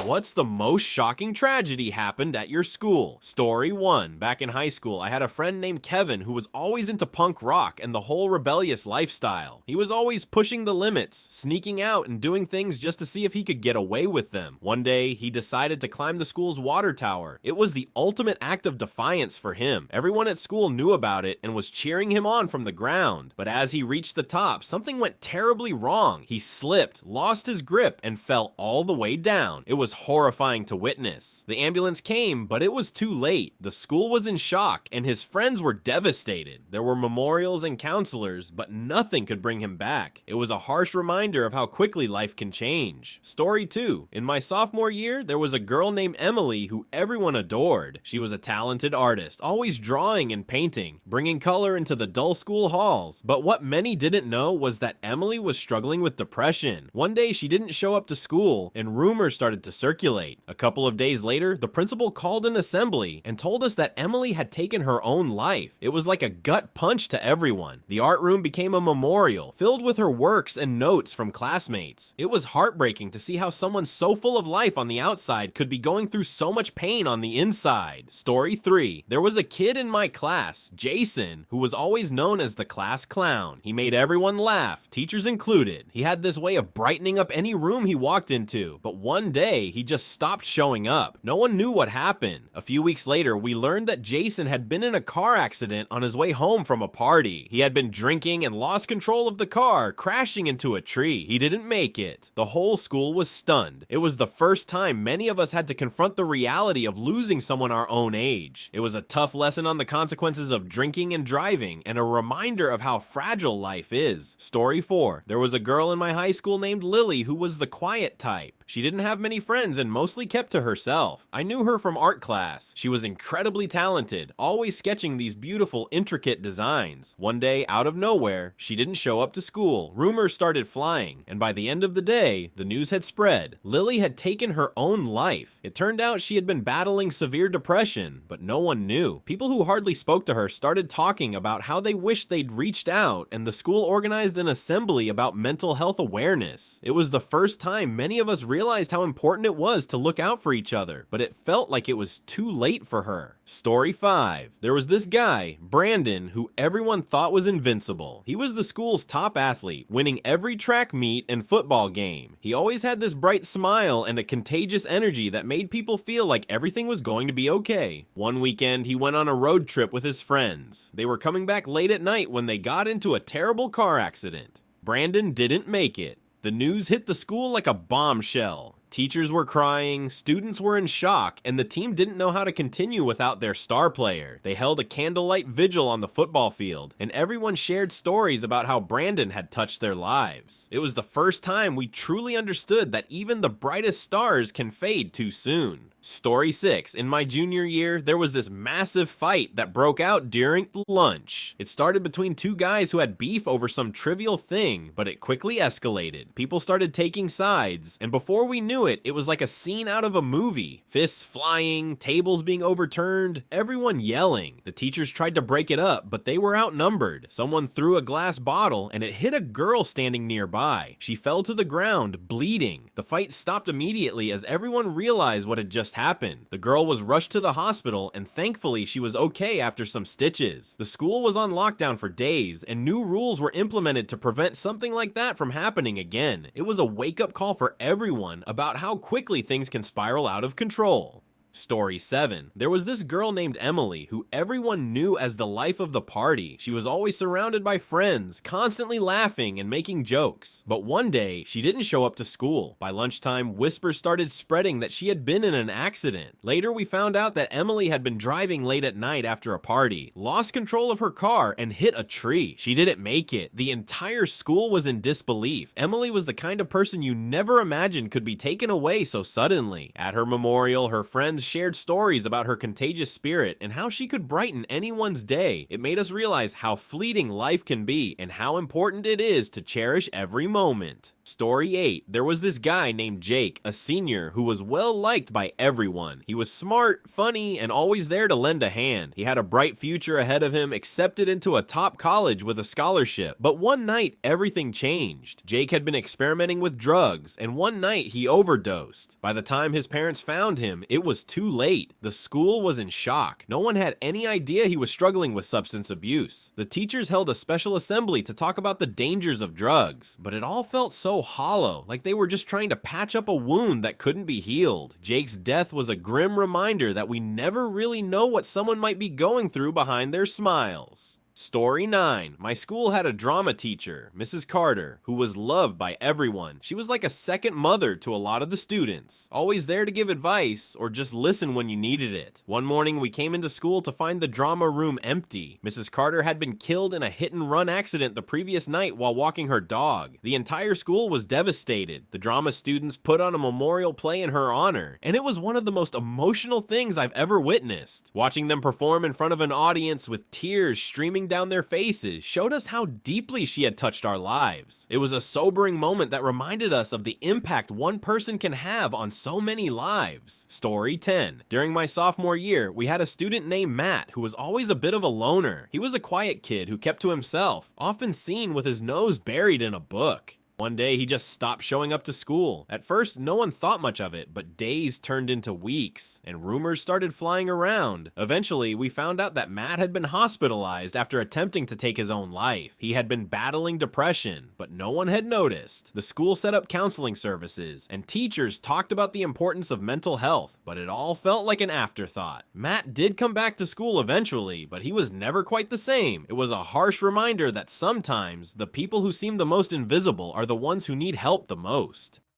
What's the most shocking tragedy happened at your school? Story 1. Back in high school, I had a friend named Kevin who was always into punk rock and the whole rebellious lifestyle. He was always pushing the limits, sneaking out and doing things just to see if he could get away with them. One day, he decided to climb the school's water tower. It was the ultimate act of defiance for him. Everyone at school knew about it and was cheering him on from the ground. But as he reached the top, something went terribly wrong. He slipped, lost his grip, and fell all the way down. It was horrifying to witness. The ambulance came, but it was too late. The school was in shock, and his friends were devastated. There were memorials and counselors, but nothing could bring him back. It was a harsh reminder of how quickly life can change. Story 2. In my sophomore year, there was a girl named Emily who everyone adored. She was a talented artist, always drawing and painting, bringing color into the dull school halls. But what many didn't know was that Emily was struggling with depression. One day, she didn't show up to school, and rumors started to circulate. A couple of days later, the principal called an assembly and told us that Emily had taken her own life. It was like a gut punch to everyone. The art room became a memorial, filled with her works and notes from classmates. It was heartbreaking to see how someone so full of life on the outside could be going through so much pain on the inside. Story 3. There was a kid in my class, Jason, who was always known as the class clown. He made everyone laugh, teachers included. He had this way of brightening up any room he walked into, but one day, he just stopped showing up. No one knew what happened. A few weeks later, we learned that Jason had been in a car accident on his way home from a party. He had been drinking and lost control of the car, crashing into a tree. He didn't make it. The whole school was stunned. It was the first time many of us had to confront the reality of losing someone our own age. It was a tough lesson on the consequences of drinking and driving, and a reminder of how fragile life is. Story 4. There was a girl in my high school named Lily who was the quiet type. She didn't have many friends and mostly kept to herself. I knew her from art class. She was incredibly talented, always sketching these beautiful, intricate designs. One day, out of nowhere, she didn't show up to school. Rumors started flying, and by the end of the day, the news had spread. Lily had taken her own life. It turned out she had been battling severe depression, but no one knew. People who hardly spoke to her started talking about how they wished they'd reached out, and the school organized an assembly about mental health awareness. It was the first time many of us realized how important it was to look out for each other, but it felt like it was too late for her. Story 5. There was this guy, Brandon, who everyone thought was invincible. He was the school's top athlete, winning every track meet and football game. He always had this bright smile and a contagious energy that made people feel like everything was going to be okay. One weekend, he went on a road trip with his friends. They were coming back late at night when they got into a terrible car accident. Brandon didn't make it. The news hit the school like a bombshell. Teachers were crying, students were in shock, and the team didn't know how to continue without their star player. They held a candlelight vigil on the football field, and everyone shared stories about how Brandon had touched their lives. It was the first time we truly understood that even the brightest stars can fade too soon. Story 6. In my junior year, there was this massive fight that broke out during lunch. It started between two guys who had beef over some trivial thing, but it quickly escalated. People started taking sides, and before we knew it, it was like a scene out of a movie. Fists flying, tables being overturned, everyone yelling. The teachers tried to break it up, but they were outnumbered. Someone threw a glass bottle, and it hit a girl standing nearby. She fell to the ground, bleeding. The fight stopped immediately as everyone realized what had just happened. The girl was rushed to the hospital, and thankfully she was okay after some stitches. The school was on lockdown for days, and new rules were implemented to prevent something like that from happening again. It was a wake-up call for everyone about how quickly things can spiral out of control. Story 7. There was this girl named Emily who everyone knew as the life of the party. She was always surrounded by friends, constantly laughing and making jokes. But one day, she didn't show up to school. By lunchtime, whispers started spreading that she had been in an accident. Later, we found out that Emily had been driving late at night after a party, lost control of her car, and hit a tree. She didn't make it. The entire school was in disbelief. Emily was the kind of person you never imagined could be taken away so suddenly. At her memorial, her friends shared stories about her contagious spirit and how she could brighten anyone's day. It made us realize how fleeting life can be and how important it is to cherish every moment. Story 8. There was this guy named Jake, a senior, who was well liked by everyone. He was smart, funny, and always there to lend a hand. He had a bright future ahead of him, accepted into a top college with a scholarship. But one night, everything changed. Jake had been experimenting with drugs, and one night he overdosed. By the time his parents found him, it was too late. The school was in shock. No one had any idea he was struggling with substance abuse. The teachers held a special assembly to talk about the dangers of drugs, but it all felt so hollow, like they were just trying to patch up a wound that couldn't be healed. Jake's death was a grim reminder that we never really know what someone might be going through behind their smiles. Story 9. My school had a drama teacher, Mrs. Carter, who was loved by everyone. She was like a second mother to a lot of the students, always there to give advice or just listen when you needed it. One morning we came into school to find the drama room empty. Mrs. Carter had been killed in a hit-and-run accident the previous night while walking her dog. The entire school was devastated. The drama students put on a memorial play in her honor, and it was one of the most emotional things I've ever witnessed. Watching them perform in front of an audience with tears streaming down their faces showed us how deeply she had touched our lives. It was a sobering moment that reminded us of the impact one person can have on so many lives. Story 10. During my sophomore year, we had a student named Matt who was always a bit of a loner. He was a quiet kid who kept to himself, often seen with his nose buried in a book. One day, he just stopped showing up to school. At first, no one thought much of it, but days turned into weeks, and rumors started flying around. Eventually, we found out that Matt had been hospitalized after attempting to take his own life. He had been battling depression, but no one had noticed. The school set up counseling services, and teachers talked about the importance of mental health, but it all felt like an afterthought. Matt did come back to school eventually, but he was never quite the same. It was a harsh reminder that sometimes the people who seem the most invisible are the ones who need help the most.